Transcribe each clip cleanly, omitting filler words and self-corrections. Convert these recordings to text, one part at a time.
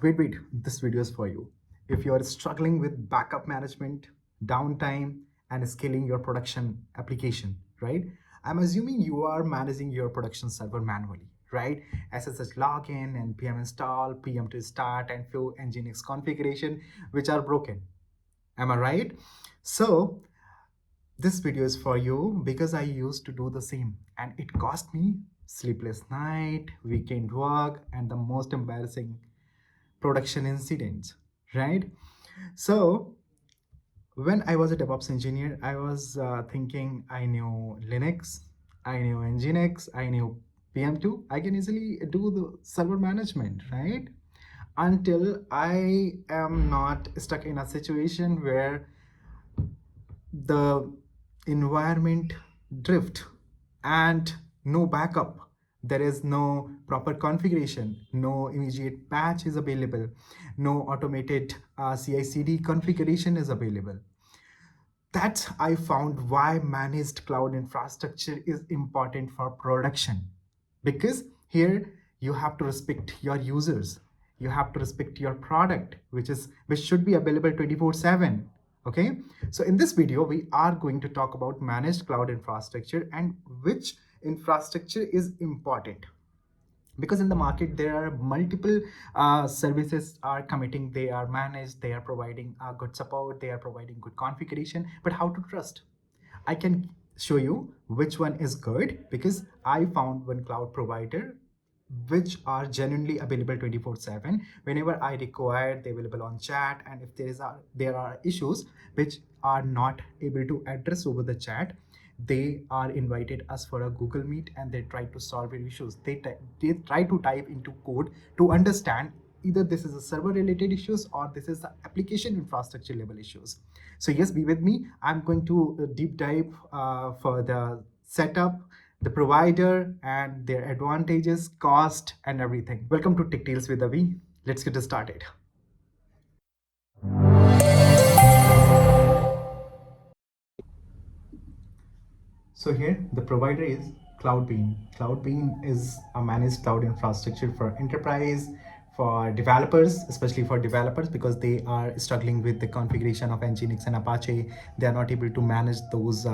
Wait, this video is for you. If you are struggling with backup management, downtime, and scaling your production application, right? I'm assuming you are managing your production server manually, right? SSH login, npm install, pm to start, and few Nginx configuration, which are broken. Am I right? So this video is for you because I used to do the same and it cost me sleepless night, weekend work, and the most embarrassing production incidents, right? So when I was a DevOps engineer, I was thinking I knew Linux, I knew Nginx, I knew PM2. I can easily do the server management, right? Until I am not stuck in a situation where the environment drift and no backup, there is no proper configuration, no immediate patch is available, no automated CI/CD configuration is available. That's I found why managed cloud infrastructure is important for production, because here you have to respect your users, you have to respect your product, which should be available 24/7. Okay, so in this video we are going to talk about managed cloud infrastructure and which infrastructure is important, because in the market there are multiple services are committing, they are managed, they are providing good support, they are providing good configuration, but how to trust? I can show you which one is good, because I found one cloud provider which are genuinely available 24/7. Whenever I require, they're available on chat, and if there are issues which are not able to address over the chat, they are invited us for a Google Meet and they try to solve your issues. They try to dive into code to understand either this is a server related issues or this is the application infrastructure level issues. So yes, be with me. I'm going to deep dive for the setup, the provider, and their advantages, cost, and everything. Welcome to Tech Tales with Avi. Let's get started. So here the provider is Cloudbean. Cloudbean is a managed cloud infrastructure for enterprise, for developers, especially for developers, because they are struggling with the configuration of Nginx and Apache. They are not able to manage those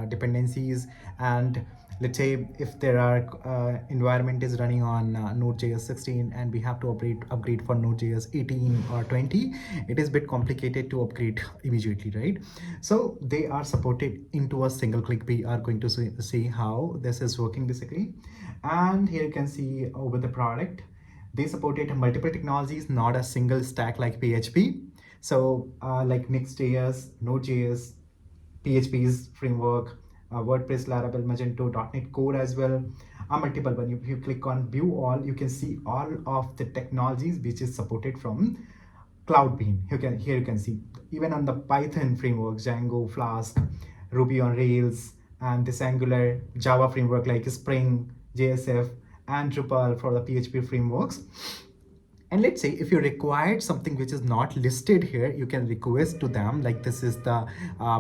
dependencies. And let's say if there are environment is running on Node.js 16 and we have to upgrade for Node.js 18 or 20, it is a bit complicated to upgrade immediately, right? So they are supported into a single click. We are going to see how this is working basically. And here you can see over the product, they supported multiple technologies, not a single stack like PHP. So like Next.js, Node.js, PHP's framework, WordPress, Laravel, Magento, .NET Core as well, a multiple one. If you click on view all, you can see all of the technologies which is supported from Cloudbean. Here you can see even on the Python framework, Django, Flask, Ruby on Rails, and this Angular, Java framework like Spring, JSF, and Drupal for the PHP frameworks. And let's say if you required something which is not listed here, you can request to them like this is the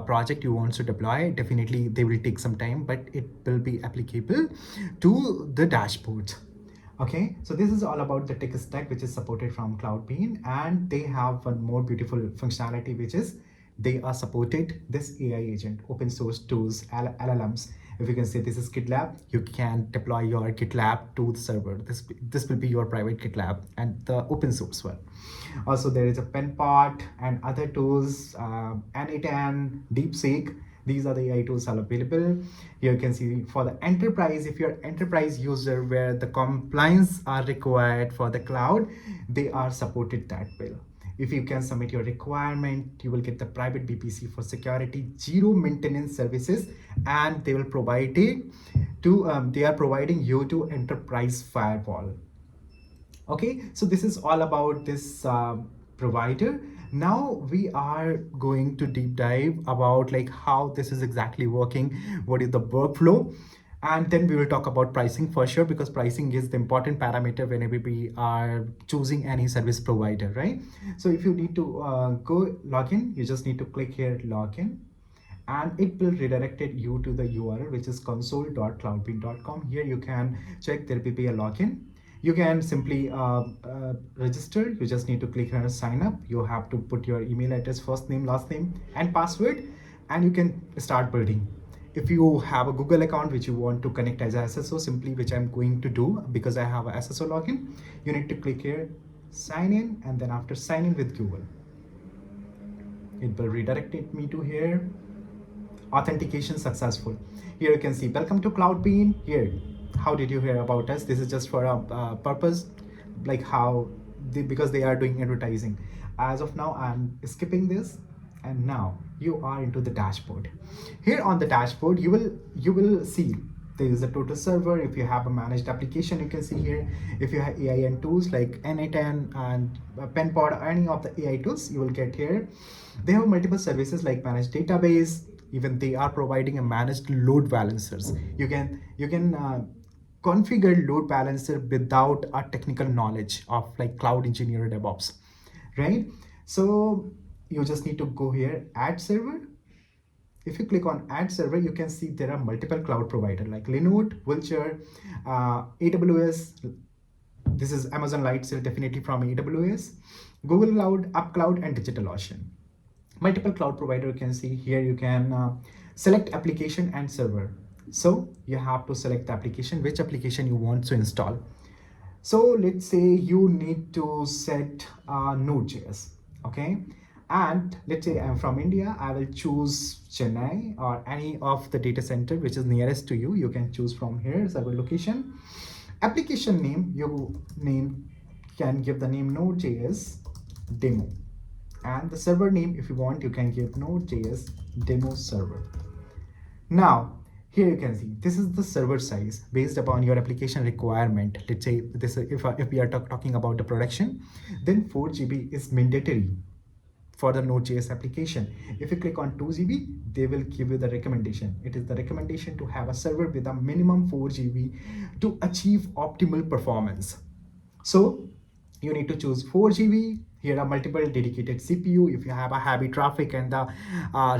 project you want to deploy. Definitely they will take some time, but it will be applicable to the dashboard. Okay, so this is all about the tech stack which is supported from Cloudbean, and they have one more beautiful functionality, which is they are supported this AI agent, open source tools, LLMs. If you can say this is GitLab, you can deploy your GitLab to the server. This will be your private GitLab and the open source one. Also, there is a Penpot and other tools, Anytan, DeepSeek. These are the AI tools are available. Here you can see for the enterprise, if you're enterprise user where the compliance are required for the cloud, they are supported that way. If you can submit your requirement, you will get the private VPC for security, zero maintenance services, and they will provide it to, they are providing you to enterprise firewall. Okay, so this is all about this provider. Now we are going to deep dive about like how this is exactly working, what is the workflow, and then we will talk about pricing for sure, because pricing is the important parameter whenever we are choosing any service provider, right? So if you need to go log in, you just need to click here login, and it will redirect you to the URL which is console.cloudbean.com. Here you can check there will be a login. You can simply register. You just need to click here sign up. You have to put your email address, first name, last name, and password, and you can start building. If you have a Google account which you want to connect as a SSO, simply, which I'm going to do because I have a SSO login, you need to click here sign in, and then after sign in with Google, it will redirect me to here. Authentication successful. Here you can see welcome to Cloudbean. Here, how did you hear about us? This is just for a purpose, like how because they are doing advertising. As of now, I'm skipping this, and now you are into the dashboard. Here on the dashboard, you will see there is a total server. If you have a managed application, you can see here. If you have AI and tools like N8N and PenPod or any of the AI tools, you will get here. They have multiple services like managed database. Even they are providing a managed load balancers. You can configure load balancer without a technical knowledge of like cloud engineer or DevOps, right? So you just need to go here, add server. If you click on add server, you can see there are multiple cloud provider like Linode, Vultr, AWS. This is Amazon Lightsail, definitely from AWS, Google Cloud, UpCloud, and DigitalOcean. Multiple cloud provider you can see here. You can select application and server. So you have to select the application, which application you want to install. So let's say you need to set Node.js, okay? And let's say I'm from India, I will choose Chennai or any of the data center which is nearest to you. You can choose from here, server location. Application name, can give the name Node.js demo. And the server name, if you want, you can give Node.js demo server. Now, here you can see this is the server size based upon your application requirement. Let's say this, if we are talking about the production, then 4 GB is mandatory for the Node.js application. If you click on 2 GB, they will give you the recommendation. It is the recommendation to have a server with a minimum 4 GB to achieve optimal performance. So you need to choose 4 GB. Here are multiple dedicated CPU. If you have a heavy traffic and the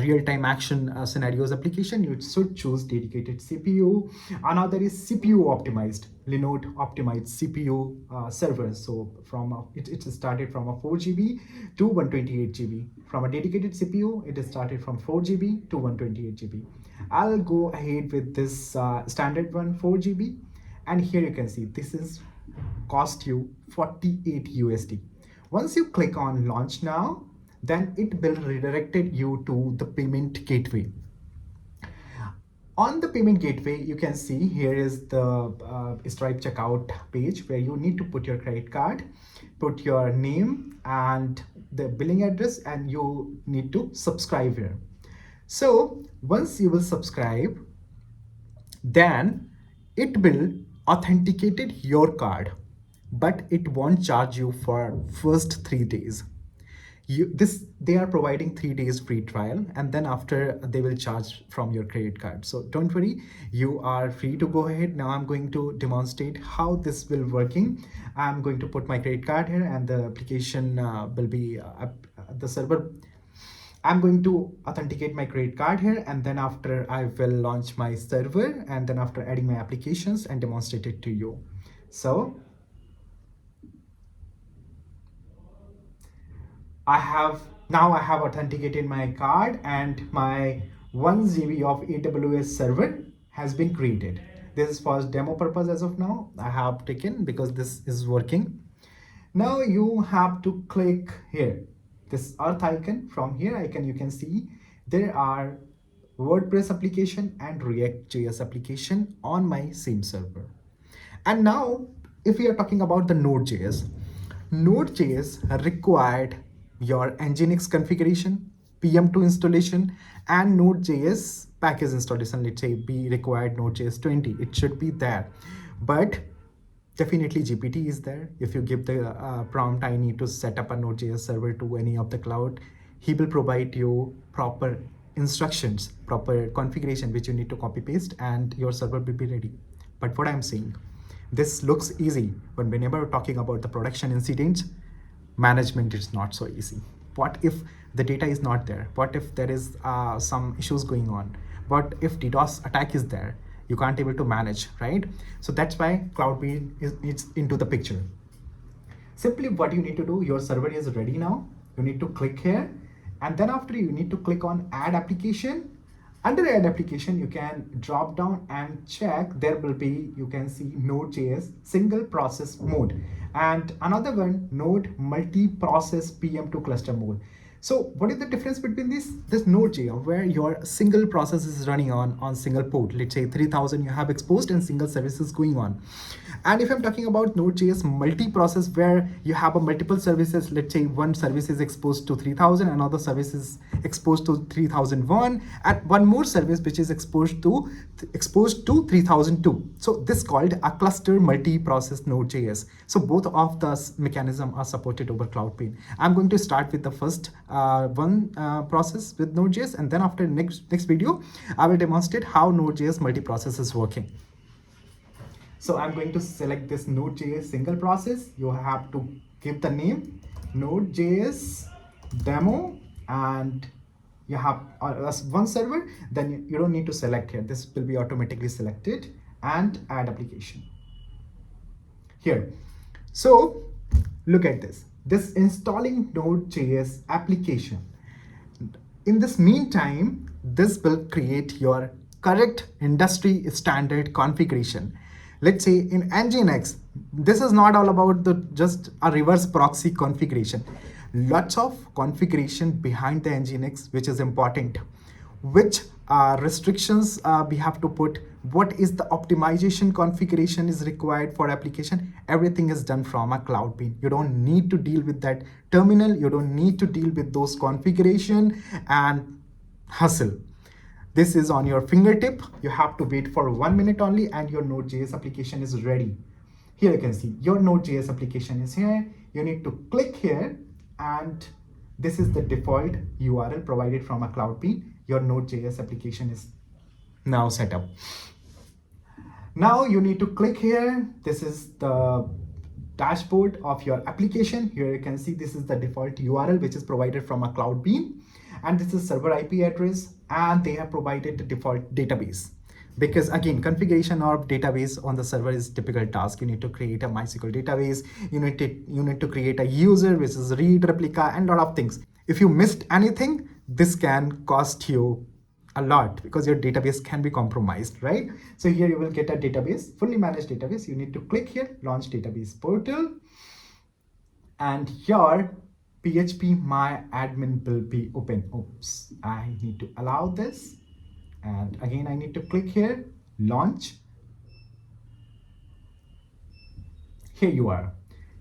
real-time action scenarios application, you should choose dedicated CPU. Another is CPU optimized, Linode optimized CPU servers. So from it started from a 4 GB to 128 GB. From a dedicated CPU, it is started from 4 GB to 128 GB. I'll go ahead with this standard one, 4 GB. And here you can see this is cost you 48 USD. Once you click on launch now, then it will redirected you to the payment gateway. On the payment gateway, you can see here is the Stripe checkout page where you need to put your credit card, put your name and the billing address, and you need to subscribe here. So once you will subscribe, then it will authenticated your card, but it won't charge you for first 3 days. They are providing 3 days free trial, and then after they will charge from your credit card. So don't worry, you are free to go ahead. Now I'm going to demonstrate how this will working. I'm going to put my credit card here, and the application will be the server. I'm going to authenticate my credit card here, and then after I will launch my server, and then after adding my applications and demonstrate it to you. So I have authenticated my card, and my 1 GB of AWS server has been created. This is for demo purpose as of now. I have taken because this is working. Now you have to click here, this earth icon. From here you can see there are WordPress application and React.js application on my same server. And now if we are talking about the Node.js required your Nginx configuration, PM2 installation, and Node.js package installation. Let's say be required Node.js 20, it should be there. But definitely GPT is there. If you give the prompt, I need to set up a Node.js server to any of the cloud, he will provide you proper instructions, proper configuration, which you need to copy paste, and your server will be ready. But what I'm saying, this looks easy, but whenever we're talking about the production incidents, management is not so easy. What if the data is not there? What if there is some issues going on? What if DDoS attack is there? You can't able to manage, right? So that's why Cloudbean is into the picture. Simply what you need to do, your server is ready now. You need to click here, and then after you need to click on add application. Under add application, you can drop down and check. There will be, you can see Node.js single process mode, and another one Node multi-process PM2 cluster mode. So what is the difference between this Node.js, where your single process is running on single port, let's say 3000 you have exposed and single service is going on. And if I'm talking about Node.js multi-process, where you have a multiple services, let's say one service is exposed to 3000, another service is exposed to 3001, and one more service which is exposed to 3002. So this called a cluster multi-process Node.js. So both of the mechanism are supported over Cloudbean. I'm going to start with the first process with Node.js, and then after next video I will demonstrate how Node.js multi-process is working. So I'm going to select this Node.js single process. You have to give the name Node.js demo, and you have one server. Then you don't need to select here. This will be automatically selected, and add application here. So look at this. This installing Node.js application. In this meantime, this will create your correct industry standard configuration. Let's say in Nginx, this is not all about just a reverse proxy configuration. Lots of configuration behind the Nginx, which is important. Which restrictions we have to put, what is the optimization configuration is required for application. Everything is done from a Cloudbean. You don't need to deal with that terminal. You don't need to deal with those configuration and hustle. This is on your fingertip. You have to wait for 1 minute only, and your Node.js application is ready. Here you can see your Node.js application is here. You need to click here, and this is the default URL provided from a Cloudbean. Your Node.js application is now set up. Now you need to click here. This is the dashboard of your application. Here you can see this is the default URL which is provided from a Cloudbean, and this is server IP address, and they have provided the default database. Because again, configuration of database on the server is typical task. You need to create a MySQL database. You need to create a user, which is read replica, and a lot of things. If you missed anything, this can cost you a lot, because your database can be compromised, right? So here you will get a database, fully managed database. You need to click here, launch database portal, and your PHP my admin will be open. Oops, I need to allow this. And again, I need to click here, launch. Here you are.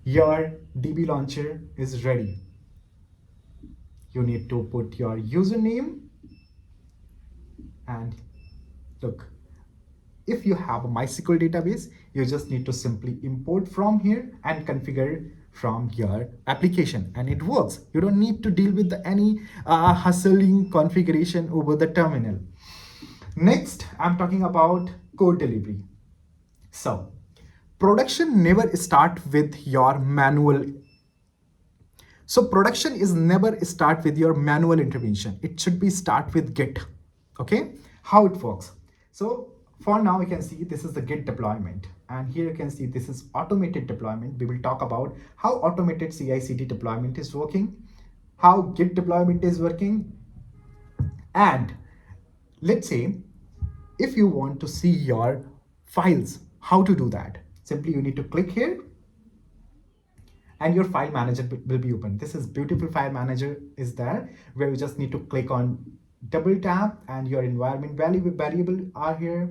Your DB launcher is ready. You need to put your username, and look, if you have a MySQL database, you just need to simply import from here and configure from your application, and it works. You don't need to deal with any hustling configuration over the terminal. Next, I'm talking about code delivery. So production never start with your manual. So production is never start with your manual intervention. It should be start with Git. Okay, how it works. So for now, you can see this is the Git deployment, and here you can see this is automated deployment. We will talk about how automated CI/CD deployment is working, how Git deployment is working, and let's say if you want to see your files, how to do that. Simply you need to click here, and your file manager will be open. This is beautiful file manager is there, where you just need to click on double tap, and your environment variable are here.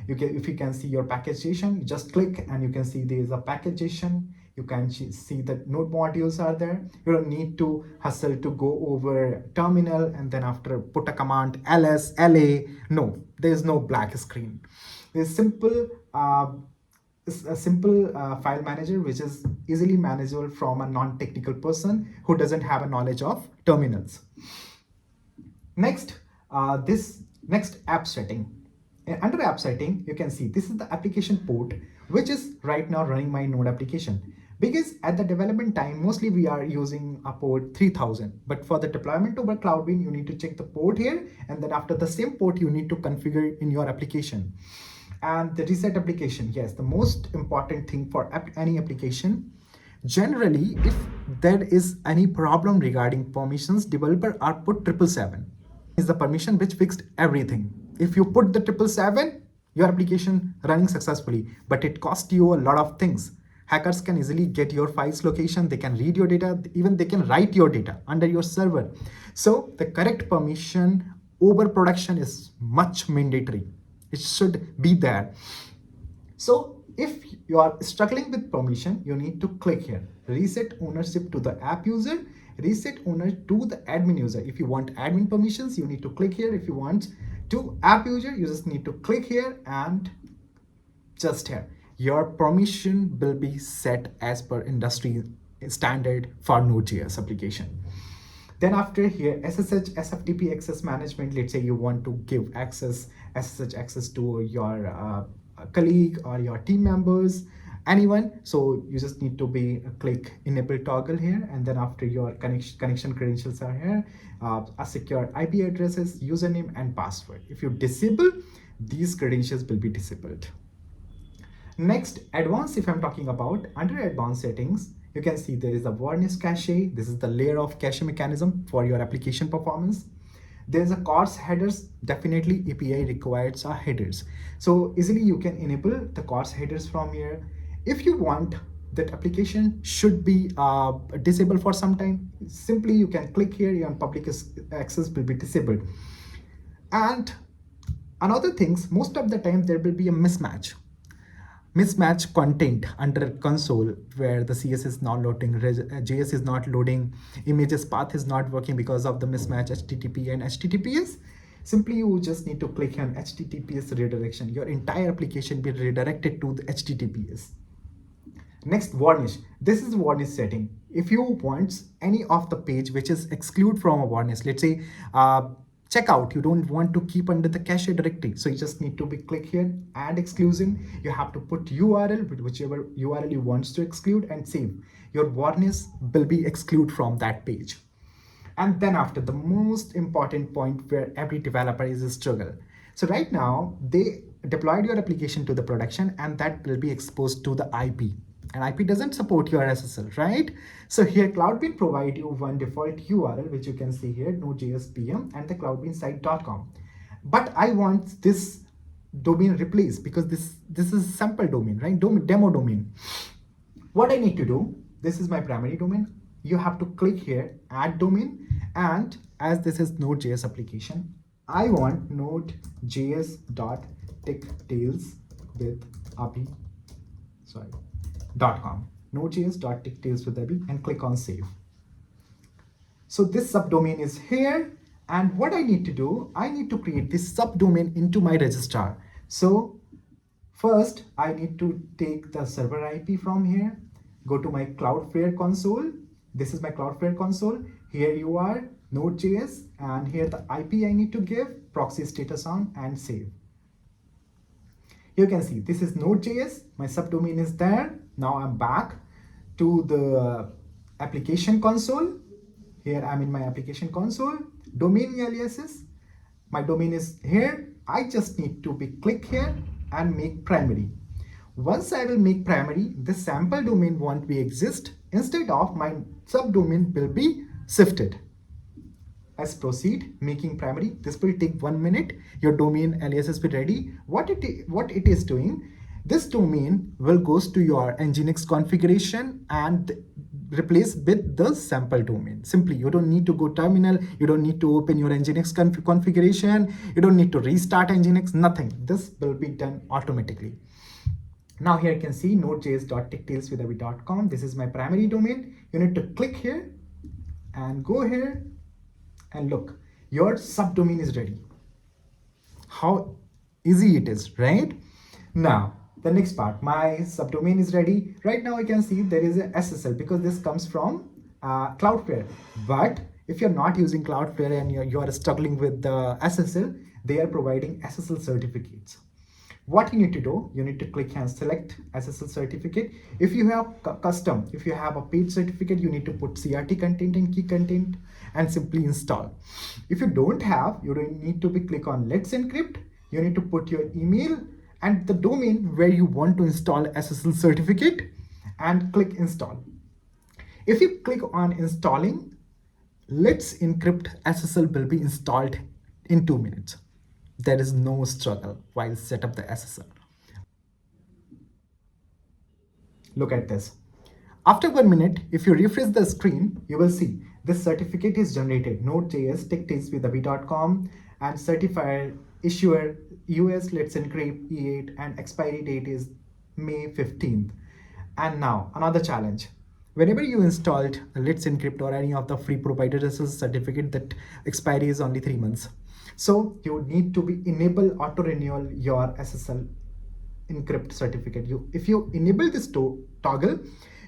If you can see your packagation, you just click and you can see there is a packagation. You can see the node modules are there. You don't need to hustle to go over terminal and then after put a command ls la. No, there is no black screen. There's a simple file manager which is easily manageable from a non-technical person who doesn't have a knowledge of terminals. Next, next app setting. Under app setting, you can see this is the application port which is right now running my node application. Because at the development time, mostly we are using a port 3000, but for the deployment over Cloudbean, you need to check the port here, and then after the same port, you need to configure in your application. And the reset application, yes, the most important thing for any application. Generally, if there is any problem regarding permissions, developer are put 777 is the permission which fixed everything. If you put the 777, your application running successfully, but it cost you a lot of things. Hackers can easily get your files location, they can read your data, even they can write your data under your server. So the correct permission over production is much mandatory. It should be there. So if you are struggling with permission, you need to click here, reset ownership to the app user, reset owner to the admin user. If you want admin permissions, you need to click here. If you want to app user, you just need to click here, and just here your permission will be set as per industry standard for Node.js application. Then after here, SSH SFTP access management. Let's say you want to give SSH access to your colleague or your team members, anyone. So you just need to be click enable toggle here, and then after your connection credentials are here, a secure IP addresses, username and password. If you disable, these credentials will be disabled. Next, advanced, if I'm talking about, under advanced settings, you can see there is a readiness cache. This is the layer of cache mechanism for your application performance. There's a CORS headers. Definitely API requires headers. So easily you can enable the CORS headers from here. If you want that application should be disabled for some time, simply you can click here and public access will be disabled. And another things, most of the time there will be a mismatch content under console where the CS is not loading, JS is not loading, images path is not working because of the mismatch HTTP and HTTPS. Simply you just need to click on HTTPS redirection. Your entire application will be redirected to the HTTPS. Next, varnish. This is varnish setting. If you want any of the page which is exclude from a varnish, let's say checkout, you don't want to keep under the cache directory, so you just need to be click here, add exclusion. You have to put URL, whichever URL you want to exclude, and save. Your varnish will be exclude from that page. And then after, the most important point where every developer is a struggle. So right now they deployed your application to the production, and that will be exposed to the IP. And IP doesn't support your SSL, right? So here Cloudbean provide you one default URL, which you can see here, Node.js PM and the cloudbeansite.com. But I want this domain replaced because this is sample domain, right? Demo domain. What I need to do, this is my primary domain. You have to click here, add domain, and as this is Node.js application, I want node.js.ticktails with abi, .com, node.js.ticktails with abi, and click on save. So this subdomain is here, and what I need to do, I need to create this subdomain into my registrar. So first I need to take the server IP from here, go to my Cloudflare console. This is my Cloudflare console. Here you are, Node.js, and here the IP I need to give, proxy status on, and save. You can see this is Node.js, my subdomain is there. Now I'm back to the application console. Here I'm in my application console, domain aliases. My domain is here. I just need to be click here and make primary. Once I will make primary, the sample domain won't be exist. Instead of, my subdomain will be shifted. Let's proceed making primary. This will take 1 minute. Your domain aliases will be ready. What it is doing, this domain will goes to your Nginx configuration and replace with the sample domain. Simply, you don't need to go terminal. You don't need to open your Nginx configuration. You don't need to restart Nginx, nothing. This will be done automatically. Now here you can see node.js.ticktails with abi.com. This is my primary domain. You need to click here and go here. And look, your subdomain is ready. How easy it is, right? Now, the next part, my subdomain is ready. Right now, I can see there is a SSL because this comes from Cloudflare. But if you're not using Cloudflare and you're struggling with the SSL, they are providing SSL certificates. What you need to do, you need to click and select SSL certificate. If you have custom, if you have a paid certificate, you need to put CRT content and key content and simply install. If you don't have, you don't need to be click on let's encrypt. You need to put your email and the domain where you want to install SSL certificate, and click install. If you click on installing, Let's Encrypt SSL will be installed in 2 minutes. There is no struggle while set up the SSL. Look at this. After 1 minute, if you refresh the screen, you will see this certificate is generated. Node.js, ticktaste.com, and certifier issuer US Let's Encrypt E8, and expiry date is May 15th. And now another challenge. Whenever you installed Let's Encrypt or any of the free provider SSL certificate, that expiry is only 3 months. So you need to be enable auto renewal your SSL encrypt certificate. If you enable this toggle,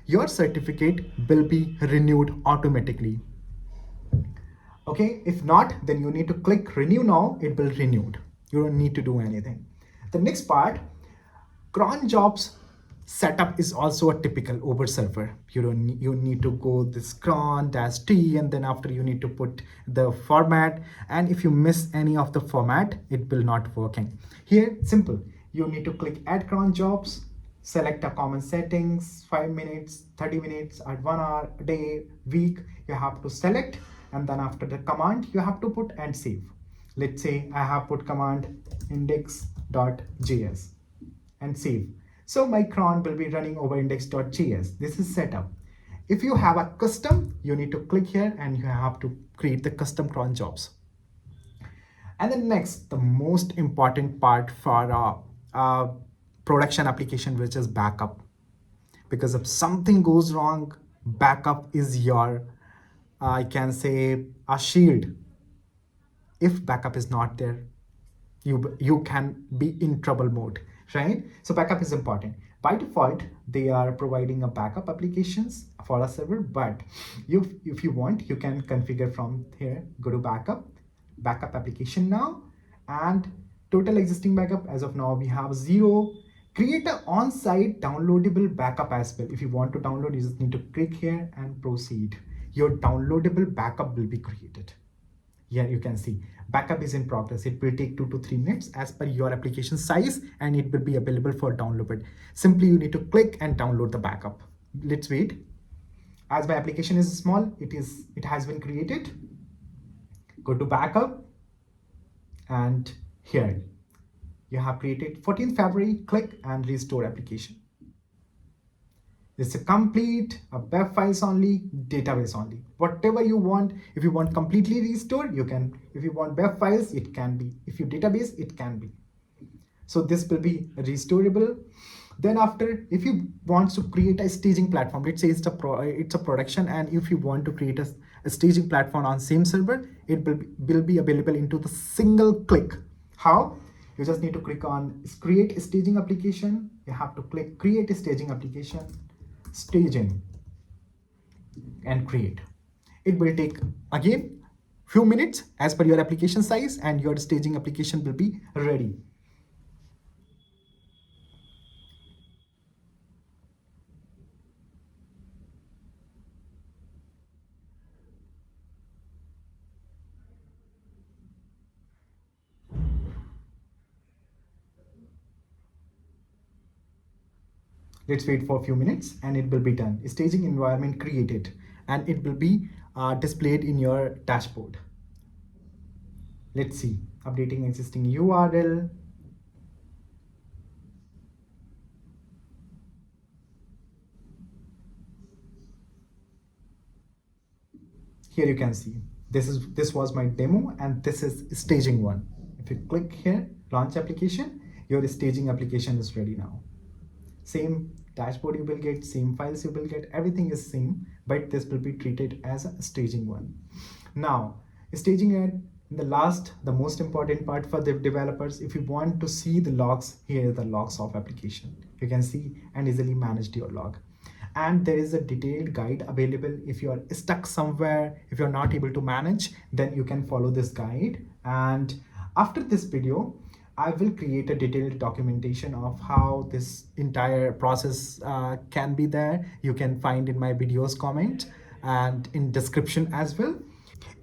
your certificate will be renewed automatically. Okay, if not, then you need to click renew now. It will renewed. You don't need to do anything. The next part, cron jobs setup is also a typical over server. You need to go this cron dash t, and then after you need to put the format, and if you miss any of the format, it will not working. Here simple, you need to click add cron jobs, select a common settings, 5 minutes, 30 minutes, at 1 hour, a day, week. You have to select, and then after the command you have to put and save. Let's say I have put command index.js and save. So my cron will be running over index.js. This is setup. If you have a custom, you need to click here and you have to create the custom cron jobs. And then next, the most important part for a production application, which is backup. Because if something goes wrong, backup is your, I can say, a shield. If backup is not there, you can be in trouble mode, right? So backup is important. By default, they are providing a backup applications for a server, but if you want, you can configure from here. Go to backup application now, and total existing backup as of now we have 0. Create an on-site downloadable backup as well. If you want to download, you just need to click here and proceed. Your downloadable backup will be created. Here you can see backup is in progress. It will take 2 to 3 minutes as per your application size, and it will be available for download. Simply you need to click and download the backup. Let's wait. As my application is small, it has been created. Go to backup, and here you have created 14th February. Click and restore application. It's a complete web files only, database only. Whatever you want. If you want completely restored, you can. If you want web files, it can be. If you database, it can be. So this will be restorable. Then after, if you want to create a staging platform, let's say it's a production, and if you want to create a staging platform on same server, it will be available into the single click. How? You just need to click on create a staging application. You have to click create a staging application, staging, and create. It will take again few minutes as per your application size, and your staging application will be ready. Let's wait for a few minutes and it will be done. Staging environment created, and it will be displayed in your dashboard. Let's see, updating existing URL. Here you can see this was my demo, and this is staging one. If you click here, launch application, your staging application is ready now. Same dashboard you will get, same files you will get, everything is same, but this will be treated as a staging one. Now, staging it, the most important part for the developers. If you want to see the logs, here are the logs of application. You can see and easily manage your log. And there is a detailed guide available. If you are stuck somewhere, if you're not able to manage, then you can follow this guide. And after this video, I will create a detailed documentation of how this entire process can be there. You can find in my videos comment and in description as well.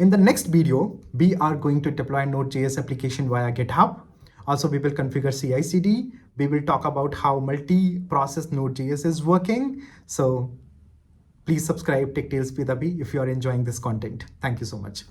In the next video, we are going to deploy Node.js application via GitHub. Also, we will configure CI/CD. We will talk about how multi-process Node.js is working. So please subscribe Tech Tales with Abhi if you are enjoying this content. Thank you so much.